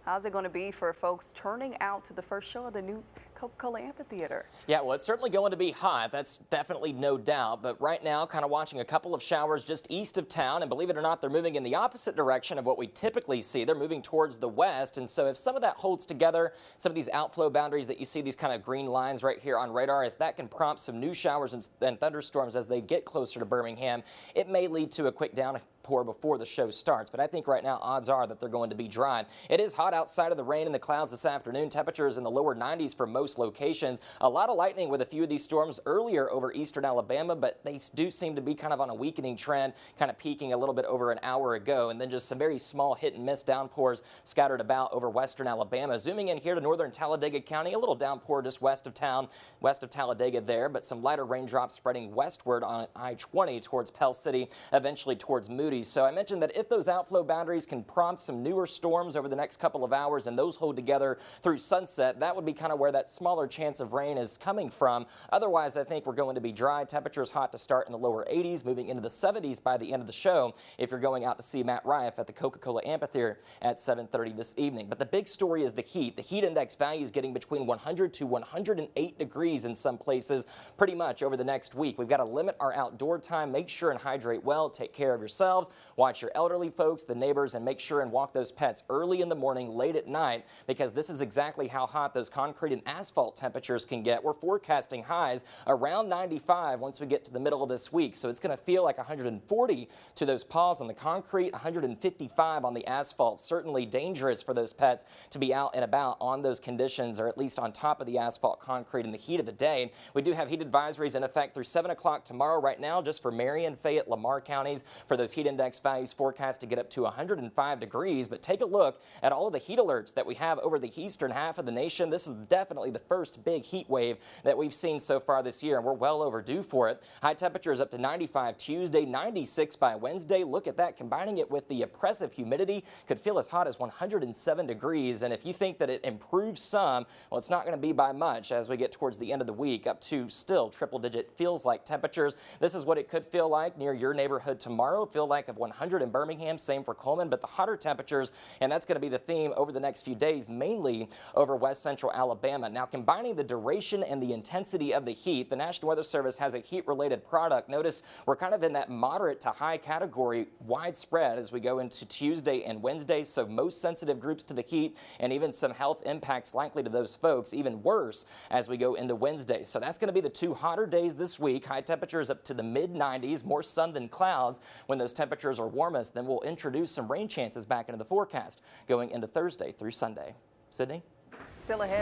How's it going to be for folks turning out to the first show of the new Coca-Cola Amphitheater? Yeah, well, it's certainly going to be hot. That's definitely no doubt. But right now, kind of watching a couple of showers just east of town. And believe it or not, they're moving in the opposite direction of what we typically see. They're moving towards the west. And so if some of that holds together, some of these outflow boundaries that you see, these kind of green lines right here on radar, if that can prompt some new showers and thunderstorms as they get closer to Birmingham, it may lead to a quick downpour before the show starts. But I think right now odds are that they're going to be dry. It is hot outside of the rain and the clouds this afternoon. Temperatures in the lower 90s for most locations. A lot of lightning with a few of these storms earlier over eastern Alabama, but they do seem to be kind of on a weakening trend, kind of peaking a little bit over an hour ago. And then just some very small hit and miss downpours scattered about over western Alabama. Zooming in here to northern Talladega County, a little downpour just west of town, west of Talladega there, but some lighter raindrops spreading westward on I-20 towards Pell City, eventually towards Moody. So I mentioned that if those outflow boundaries can prompt some newer storms over the next couple of hours and those hold together through sunset, that would be kind of where that smaller chance of rain is coming from. Otherwise, I think we're going to be dry. Temperatures hot to start in the lower 80s, moving into the 70s by the end of the show if you're going out to see Matt Rife at the Coca-Cola Amphitheater at 7:30 this evening. But the big story is the heat. The heat index value is getting between 100 to 108 degrees in some places pretty much over the next week. We've got to limit our outdoor time. Make sure and hydrate well. Take care of yourselves. Watch your elderly folks, the neighbors, and make sure and walk those pets early in the morning, late at night, because this is exactly how hot those concrete and asphalt temperatures can get. We're forecasting highs around 95 once we get to the middle of this week. So it's going to feel like 140 to those paws on the concrete, 155 on the asphalt. Certainly dangerous for those pets to be out and about on those conditions, or at least on top of the asphalt concrete in the heat of the day. We do have heat advisories in effect through 7 o'clock tomorrow right now just for Marion, Fayette, Lamar counties for those heat index values forecast to get up to 105 degrees. But take a look at all of the heat alerts that we have over the eastern half of the nation. This is definitely the first big heat wave that we've seen so far this year, and we're well overdue for it. High temperatures up to 95 Tuesday, 96 by Wednesday. Look at that. Combining it with the oppressive humidity, could feel as hot as 107 degrees. And if you think that it improves some, well, it's not going to be by much as we get towards the end of the week, up to still triple-digit feels like temperatures. This is what it could feel like near your neighborhood tomorrow. Feel like of 100 in Birmingham, same for Coleman, but the hotter temperatures, and that's going to be the theme over the next few days, mainly over west central Alabama. Now, combining the duration and the intensity of the heat, the National Weather Service has a heat-related product. Notice we're kind of in that moderate to high category widespread as we go into Tuesday and Wednesday, so most sensitive groups to the heat and even some health impacts likely to those folks, even worse as we go into Wednesday. So that's going to be the two hotter days this week. High temperatures up to the mid-90s, more sun than clouds. When those temperatures are warmest, then we'll introduce some rain chances back into the forecast going into Thursday through Sunday. Sydney? Still ahead.